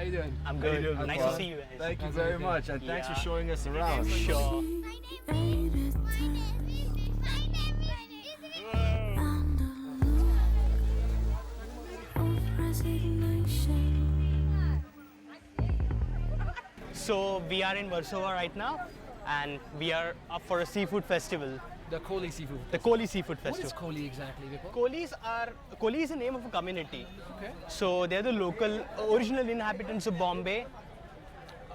How you doing? I'm How you good. doing, Nice Papa? to see you guys. Thank you very much, and thanks for Yeah. showing us around. Sure. So we are in Warsaw right now, and we are up for a seafood festival, The Koli seafood. the Koli Seafood What is Festival. Koli exactly, Vipul? Koli is the name of a community. Okay. So they're the local, original inhabitants of Bombay.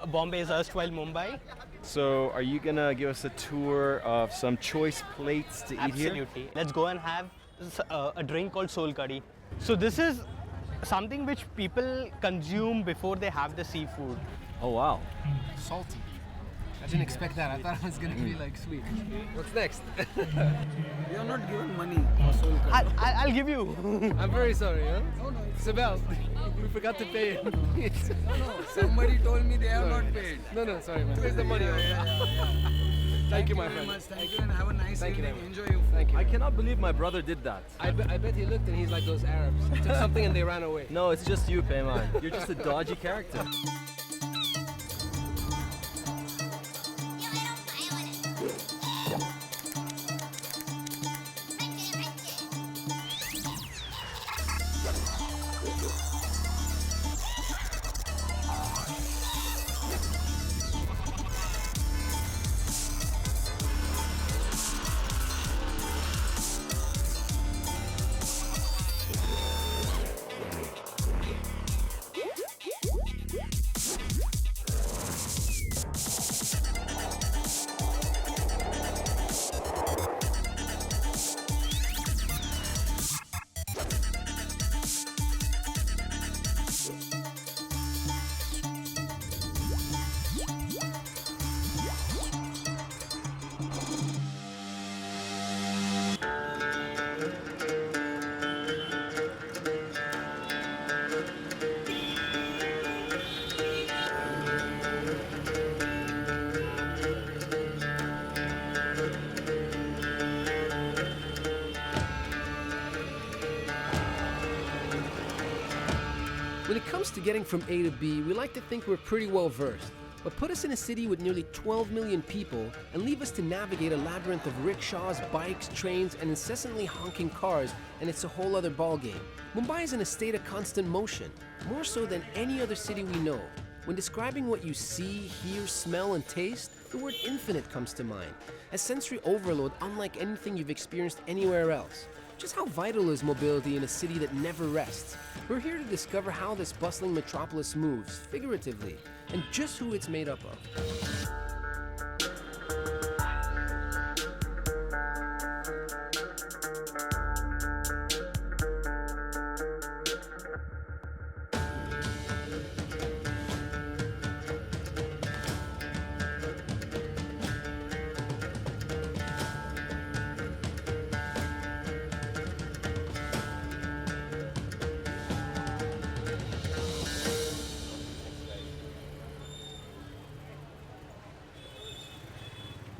Bombay is erstwhile Mumbai. So, are you gonna give us a tour of some choice plates to eat here? Absolutely. Let's go and have a drink called soul curry. So this is something which people consume before they have the seafood. Oh wow! Salty. I didn't expect that. I thought it was gonna be like sweet. What's next? We are not given money for soul curry. I'll give you. I'm very sorry, huh? No, no, it's Sibel, we forgot to pay him. no. Somebody told me they have not paid. No, sorry, man. Where's the money? Thank you, my very friend. much. Thank you and have a nice Thank you evening. very much. Enjoy your food. Thank you. I cannot believe my brother did that. I bet he looked and he's like those Arabs. Took something and they ran away. No, it's just you, Payman. You're just a dodgy character. When it comes to getting from A to B, we like to think we're pretty well versed. But put us in a city with nearly 12 million people and leave us to navigate a labyrinth of rickshaws, bikes, trains, and incessantly honking cars, and it's a whole other ballgame. Mumbai is in a state of constant motion, more so than any other city we know. When describing what you see, hear, smell, and taste, the word infinite comes to mind, a sensory overload unlike anything you've experienced anywhere else. Just how vital is mobility in a city that never rests? We're here to discover how this bustling metropolis moves, figuratively, and just who it's made up of.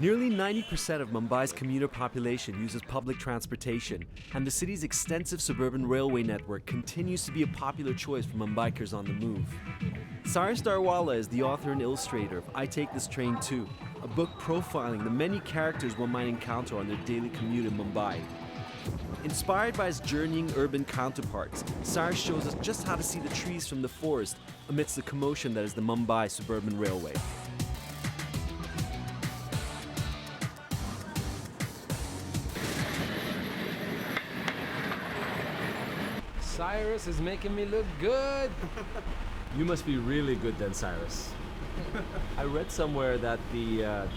Nearly 90% of Mumbai's commuter population uses public transportation, and the city's extensive suburban railway network continues to be a popular choice for Mumbaikers on the move. Cyrus Darwala is the author and illustrator of I Take This Train Too, a book profiling the many characters one might encounter on their daily commute in Mumbai. Inspired by his journeying urban counterparts, Cyrus shows us just how to see the trees from the forest amidst the commotion that is the Mumbai suburban railway. Cyrus is making me look good. You must be really good then, Cyrus. I read somewhere that the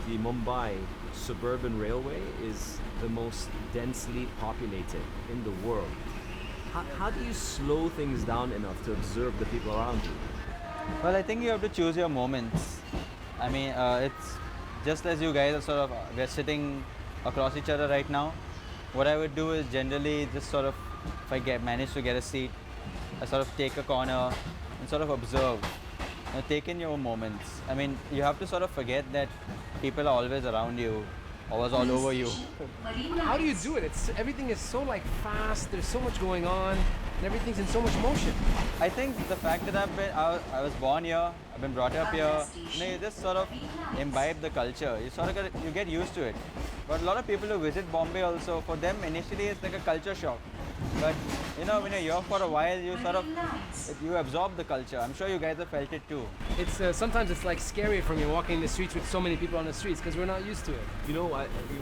Mumbai suburban railway is the most densely populated in the world. How do you slow things down enough to observe the people around you? Well, I think you have to choose your moments. I mean, it's just as you guys are we're sitting across each other right now. What I would do is generally just if I manage to get a seat, I take a corner and observe. Take in your moments. I mean, you have to forget that people are always around you, always all over you. How do you do it? Everything is so fast. There's so much going on. and everything's in so much motion. I think the fact that I was born here, I've been brought up here, you just sort of imbibe the culture. You get used to it. But a lot of people who visit Bombay also, for them initially it's like a culture shock. But when you're here for a while, you absorb the culture. I'm sure you guys have felt it too. It's sometimes it's like scary for me walking the streets with so many people on the streets because we're not used to it.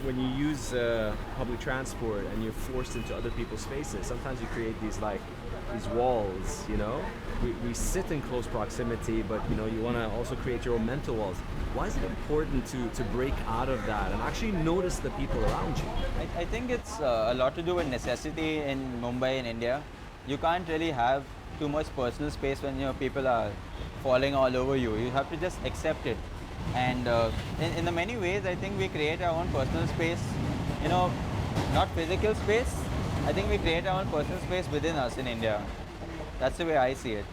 When you use public transport and you're forced into other people's spaces, sometimes you create these walls. We sit in close proximity, but you want to also create your own mental walls. Why is it important to break out of that and actually notice the people around you? I think it's a lot to do with necessity in Mumbai in India. You can't really have too much personal space when people are falling all over you. You have to just accept it. And in the many ways, I think we create our own personal space. Not physical space. I think we create our own personal space within us in India. That's the way I see it.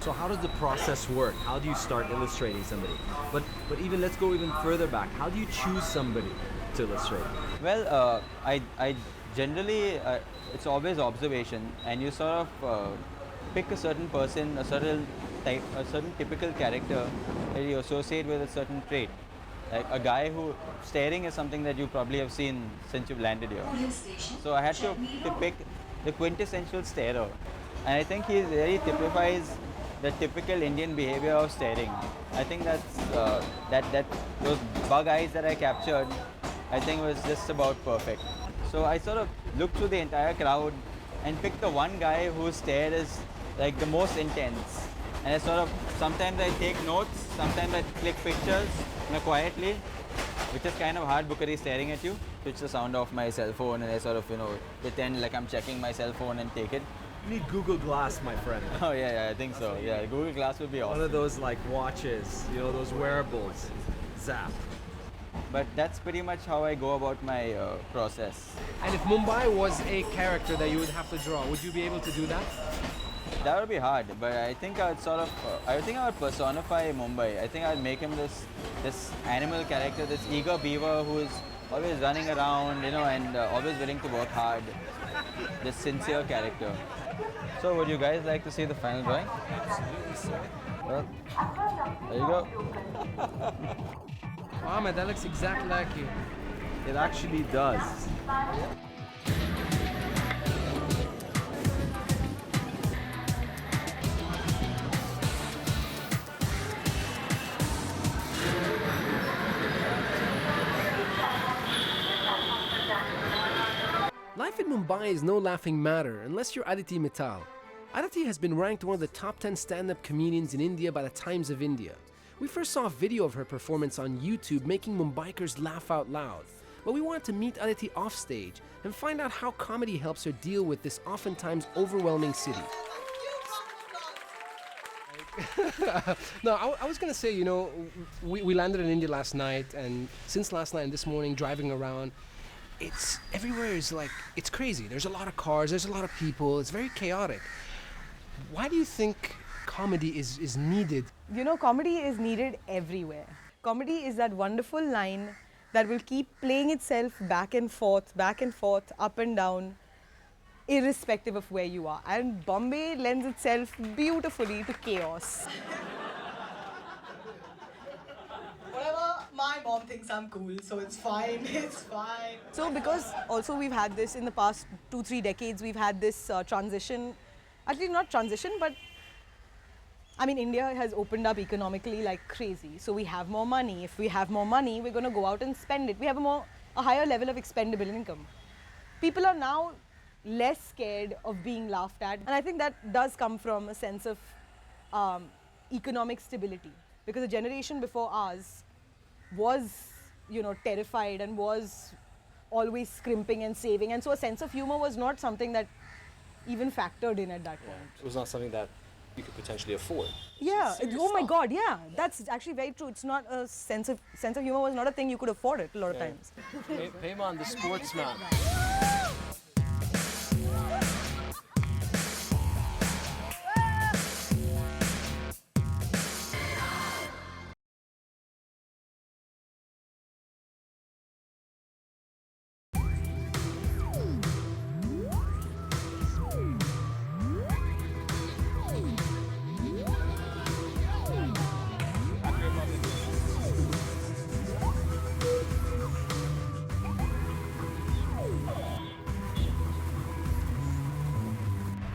So how does the process work? How do you start illustrating somebody? But even let's go even further back. How do you choose somebody to illustrate? Well, I generally it's always observation, and you sort of pick a certain person, a certain type, a certain typical character that you associate with a certain trait. Like a guy who staring is something that you probably have seen since you've landed here. So I had to pick the quintessential starer, and I think he really typifies the typical Indian behavior of staring. I think that those bug eyes that I captured, I think was just about perfect. So I sort of looked through the entire crowd and picked the one guy whose stare is like the most intense. And sometimes I take notes, sometimes I click pictures quietly, which is kind of hard because he's staring at you. Switch the sound off my cell phone and I sort of pretend like I'm checking my cell phone and take it. You need Google Glass, my friend. Oh yeah, I think so. Yeah, Google Glass would be awesome. One of those watches, those wearables. Zap. But that's pretty much how I go about my process. And if Mumbai was a character that you would have to draw, would you be able to do that? That would be hard, but I think I would I would personify Mumbai. I think I'd make him this animal character, this eager beaver who is always running around, and always willing to work hard. This sincere character. So would you guys like to see the final drawing? Absolutely, sir. Well, there you go. Wow, man, that looks exactly like you. It actually does. Life in Mumbai is no laughing matter unless you're Aditi Mittal. Aditi has been ranked one of the top 10 stand-up comedians in India by the Times of India. We first saw a video of her performance on YouTube making Mumbaikars laugh out loud. But we wanted to meet Aditi offstage and find out how comedy helps her deal with this oftentimes overwhelming city. No, I was gonna say, we landed in India last night, and since last night and this morning driving around, it's everywhere is it's crazy. There's a lot of cars, there's a lot of people, it's very chaotic. Why do you think comedy is needed? Comedy is needed everywhere. Comedy is that wonderful line that will keep playing itself back and forth, up and down, irrespective of where you are. And Bombay lends itself beautifully to chaos. Whatever, my mom thinks I'm cool, so it's fine, it's fine. So because also we've had this in the past 2-3 decades, we've had this transition, actually not transition, but India has opened up economically like crazy. So we have more money. If we have more money, we're going to go out and spend it. We have a higher level of expendable income. People are now less scared of being laughed at. And I think that does come from a sense of economic stability. Because the generation before ours was, terrified and was always scrimping and saving. And so a sense of humor was not something that even factored in at that point. It was not something that you could potentially afford. Yeah. Oh my God. Yeah. That's actually very true. It's not a sense of humor was not a thing you could afford it a lot of times. Payman, the sportsman.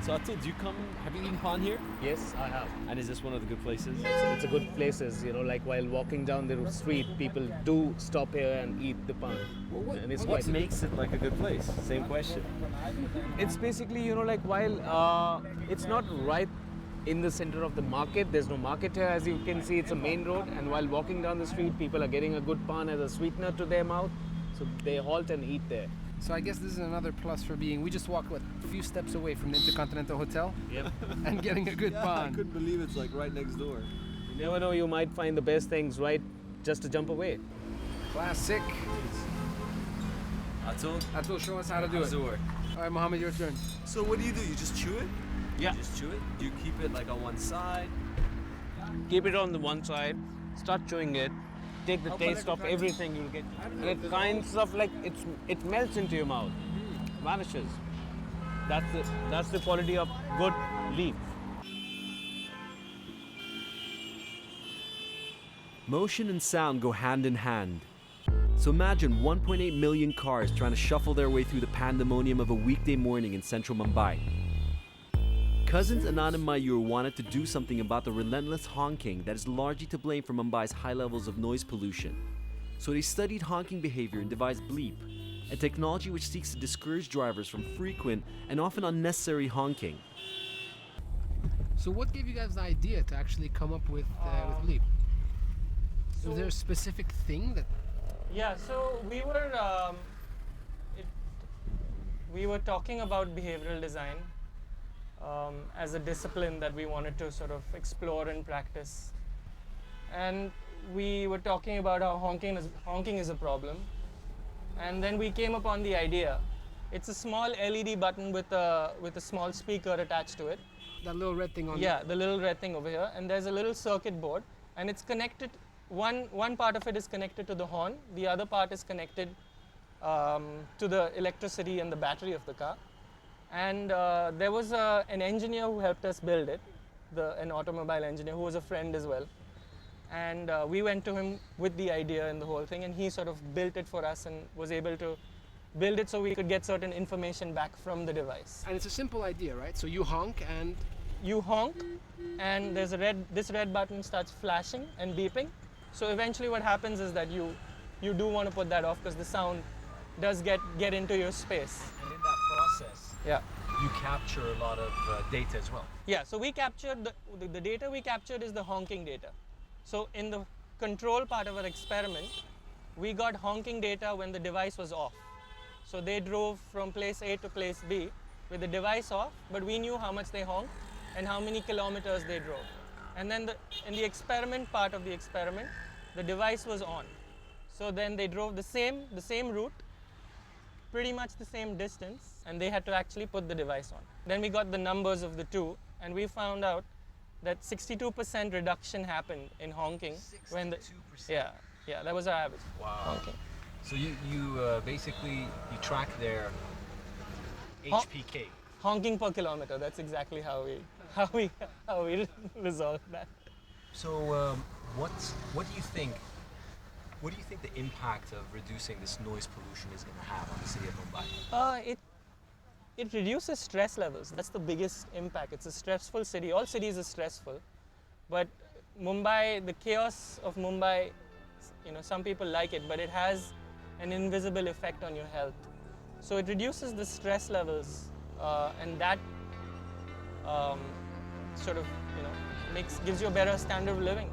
So Atul, have you eaten pan here? Yes, I have. And is this one of the good places? It's a good places, like while walking down the street, people do stop here and eat the pan. And it's What quite makes it like a good place? Same question. It's basically, like while it's not right in the center of the market, there's no market here, as you can see, it's a main road, and while walking down the street, people are getting a good pan as a sweetener to their mouth, so they halt and eat there. So I guess this is another plus for being. We just walked a few steps away from the Intercontinental Hotel. Yep. And getting a good pan. I couldn't believe it's like right next door. You never know, you might find the best things right just to jump away. Classic. Atul, show us how to do it. work? All right, Mohammed, your turn. So what do? You just chew it? Yeah. You just chew it? Do you keep it like on one side? Keep it on the one side, start chewing it, take the taste of everything you'll get. And it kinds of like, it melts into your mouth, vanishes. That's the quality of good leaf. Motion and sound go hand in hand. So imagine 1.8 million cars trying to shuffle their way through the pandemonium of a weekday morning in central Mumbai. Cousins Anand and Mayur wanted to do something about the relentless honking that is largely to blame for Mumbai's high levels of noise pollution. So they studied honking behavior and devised Bleep, a technology which seeks to discourage drivers from frequent and often unnecessary honking. So what gave you guys the idea to actually come up with Bleep? Was there a specific thing that... Yeah, so we were talking about behavioral design as a discipline that we wanted to sort of explore and practice. And we were talking about how honking is a problem. And then we came upon the idea. It's a small LED button with a small speaker attached to it. That little red thing on Yeah, the little red thing over here. And there's a little circuit board, and it's connected. One part of it is connected to the horn. The other part is connected to the electricity and the battery of the car. And there was an engineer who helped us build it, an automobile engineer who was a friend as well. And we went to him with the idea and the whole thing, and he sort of built it for us and was able to build it so we could get certain information back from the device. And it's a simple idea, right? So you honk and... You honk, and there's this red button starts flashing and beeping. So eventually what happens is that you do want to put that off because the sound does get into your space. And in that process, Yeah. you capture a lot of data as well. Yeah, so we captured, the data we captured is the honking data. So in the control part of our experiment, we got honking data when the device was off. So they drove from place A to place B with the device off, but we knew how much they honked and how many kilometers they drove. And then in the experiment part of the experiment, the device was on. So then they drove the same route, pretty much the same distance, and they had to actually put the device on. Then we got the numbers of the two, and we found out that 62% reduction happened in honking. 62%? Yeah, that was our average. Wow. Honking. So you basically track their HPK. Honking per kilometer. That's exactly how we resolved that. So what do you think? What do you think the impact of reducing this noise pollution is going to have on the city of Mumbai? It reduces stress levels. That's the biggest impact. It's a stressful city. All cities are stressful, but Mumbai, the chaos of Mumbai, some people like it, but it has an invisible effect on your health. So it reduces the stress levels, and that sort of, gives you a better standard of living.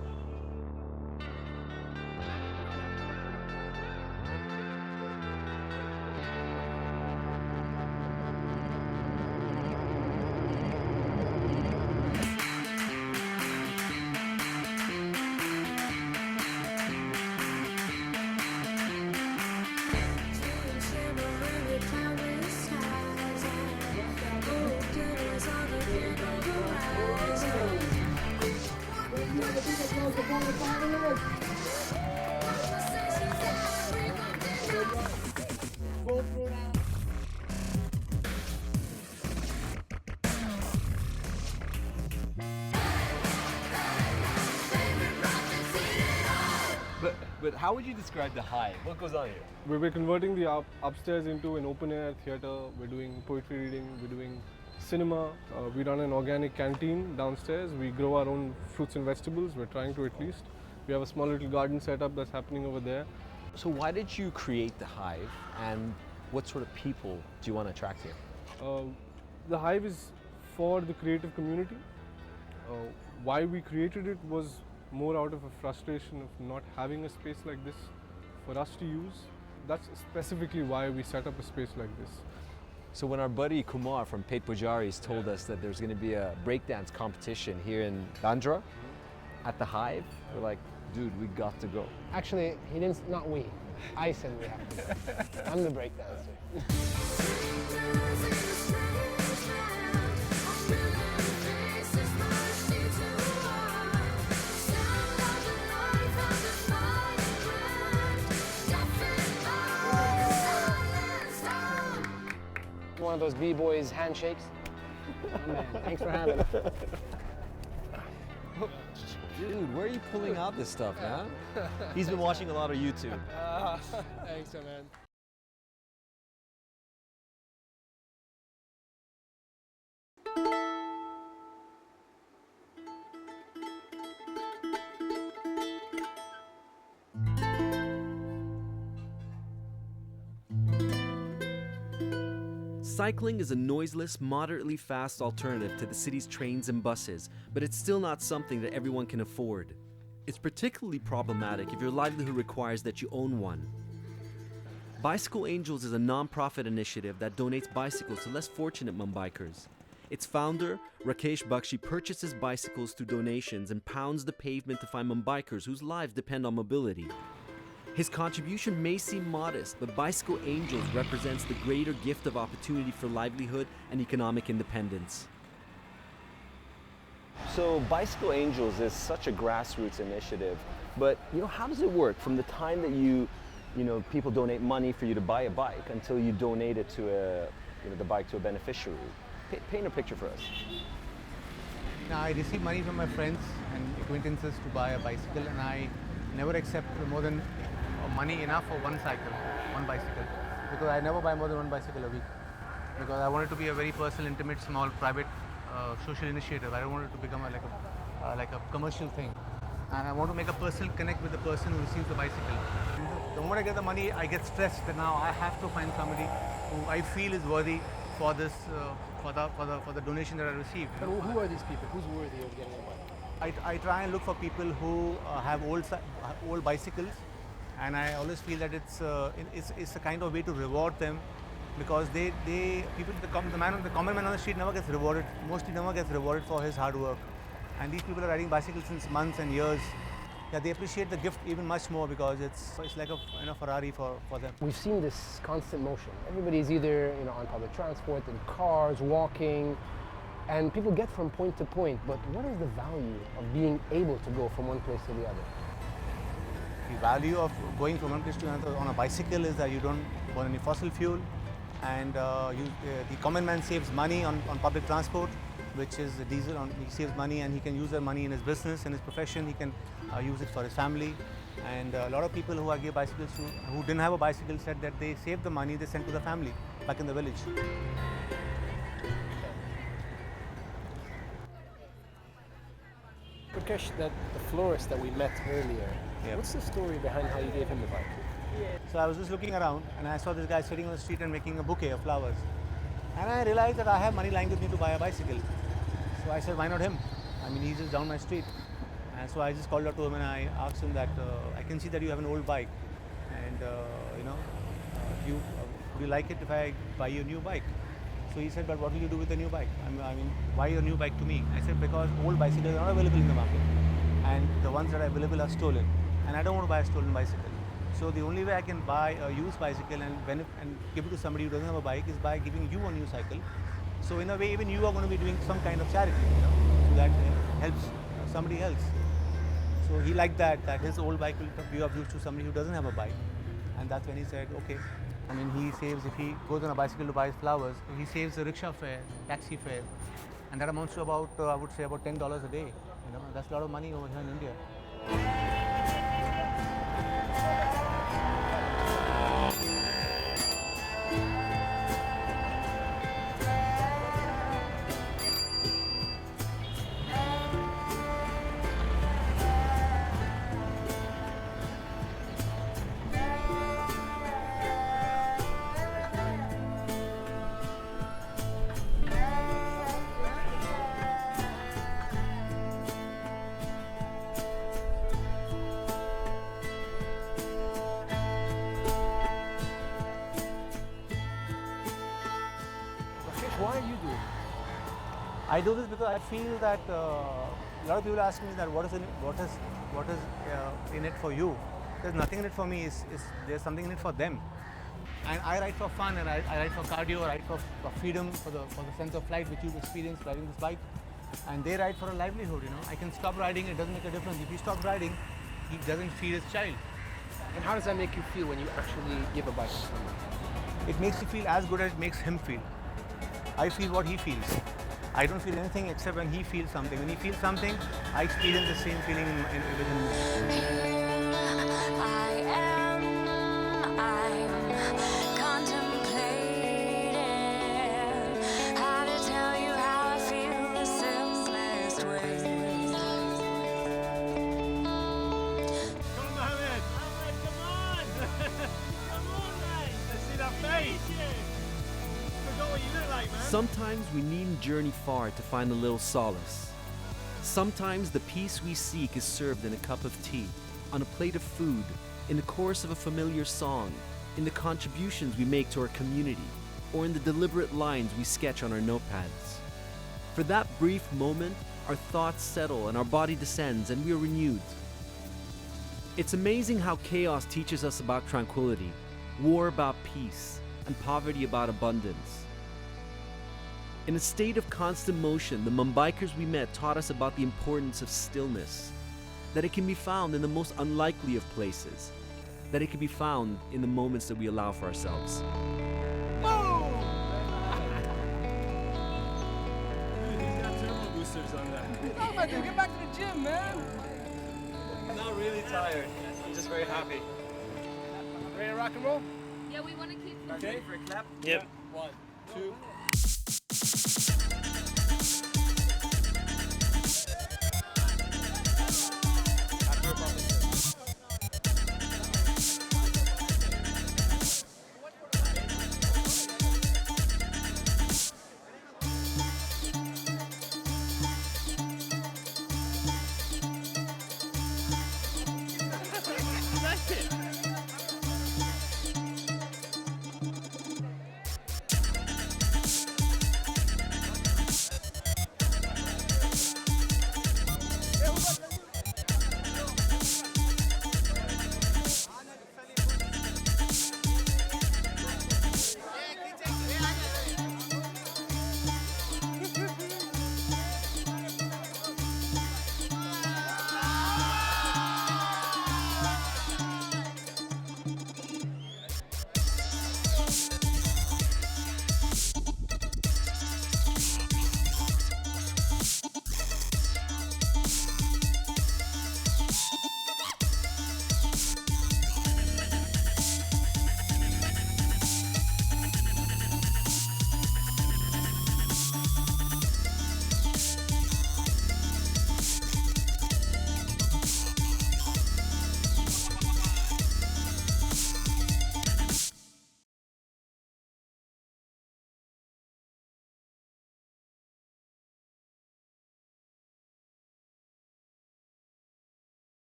But how would you describe the Hive? What goes on here? We're converting the upstairs into an open air theatre. We're doing poetry reading. We're doing cinema. We run an organic canteen downstairs. We grow our own fruits and vegetables. We're trying to at least. We have a small little garden setup that's happening over there. So why did you create the Hive, and what sort of people do you want to attract here? The Hive is for the creative community. Why we created it was more out of a frustration of not having a space like this for us to use. That's specifically why we set up a space like this. So when our buddy Kumar from Pet Pujaris told us that there's going to be a breakdance competition here in Bandra at the Hive, we're like, dude, we got to go. Actually, he didn't, not we. I said we have to go. I'm the breakdancer. One of those B-boys handshakes. Oh, man, thanks for having me. Dude, where are you pulling out this stuff, man? He's been watching a lot of YouTube. Thanks, man. Cycling is a noiseless, moderately fast alternative to the city's trains and buses, but it's still not something that everyone can afford. It's particularly problematic if your livelihood requires that you own one. Bicycle Angels is a non-profit initiative that donates bicycles to less fortunate Mumbaikars. Its founder, Rakesh Bakshi, purchases bicycles through donations and pounds the pavement to find Mumbaikars whose lives depend on mobility. His contribution may seem modest, but Bicycle Angels represents the greater gift of opportunity for livelihood and economic independence. So Bicycle Angels is such a grassroots initiative, but how does it work from the time that people donate money for you to buy a bike until you donate it to the bike to a beneficiary? Paint a picture for us. Now, I receive money from my friends and acquaintances to buy a bicycle, and I never accept more than money enough for one bicycle, because I never buy more than one bicycle a week, because I want it to be a very personal, intimate, small, private social initiative. I don't want it to become like a commercial thing, and I want to make a personal connect with the person who receives the bicycle. The moment I get the money, I get stressed that now I have to find somebody who I feel is worthy for this for the donation that I received. But who are these people? Who's worthy of getting the money? I try and look for people who have old bicycles, and I always feel that it's a kind of way to reward them, because the common man on the street never gets rewarded. Mostly never gets rewarded for his hard work, and these people are riding bicycles since months and years. Yeah, they appreciate the gift even much more, because it's like a Ferrari for them. We've seen this constant motion. Everybody's either on public transport, in cars, walking, and people get from point to point. But what is the value of being able to go from one place to the other? The value of going from one place to another on a bicycle is that you don't burn any fossil fuel, and the common man saves money on public transport, which is diesel. He saves money, and he can use that money in his business, in his profession. He can use it for his family. And a lot of people who I gave bicycles to, who didn't have a bicycle, said that they saved the money they sent to the family back in the village. Rakesh, the florist that we met earlier, what's the story behind how you gave him the bike? So I was just looking around, and I saw this guy sitting on the street and making a bouquet of flowers. And I realized that I have money lying with me to buy a bicycle. So I said, why not him? I mean, he's just down my street. And so I just called out to him and I asked him that, I can see that you have an old bike, and would you like it if I buy you a new bike? So he said, but what will you do with the new bike? I mean, why your new bike to me? I said, because old bicycles are not available in the market, and the ones that are available are stolen, and I don't want to buy a stolen bicycle. So the only way I can buy a used bicycle and give it to somebody who doesn't have a bike is by giving you a new cycle. So in a way, even you are going to be doing some kind of charity, so that helps somebody else. So he liked that his old bike will be of use to somebody who doesn't have a bike, and that's when he said, okay. I mean, he saves, if he goes on a bicycle to buy his flowers, he saves the rickshaw fare, taxi fare, and that amounts to about, I would say, about $10 a day. That's a lot of money over here in India. I do this because I feel that a lot of people ask me that what is in it for you. There's nothing in it for me. There's something in it for them. And I ride for fun, and I ride for cardio, I ride for freedom, for the sense of flight which you've experienced riding this bike. And they ride for a livelihood, you know. I can stop riding, it doesn't make a difference. If he stops riding, he doesn't feed his child. And how does that make you feel when you actually give a bike to someone? It makes you feel as good as it makes him feel. I feel what he feels. I don't feel anything except when he feels something. When he feels something, I experience the same feeling within me. Sometimes we needn't journey far to find a little solace. Sometimes the peace we seek is served in a cup of tea, on a plate of food, in the chorus of a familiar song, in the contributions we make to our community, or in the deliberate lines we sketch on our notepads. For that brief moment, our thoughts settle and our body descends and we are renewed. It's amazing how chaos teaches us about tranquility, war about peace, and poverty about abundance. In a state of constant motion, the Mumbaikars we met taught us about the importance of stillness, that it can be found in the most unlikely of places, that it can be found in the moments that we allow for ourselves. He's got turbo boosters on that. Get back to the gym, man. I'm not really tired. I'm just very happy. Ready to rock and roll? Yeah, we want to keep. Okay, for a clap? Yep. 1, 2.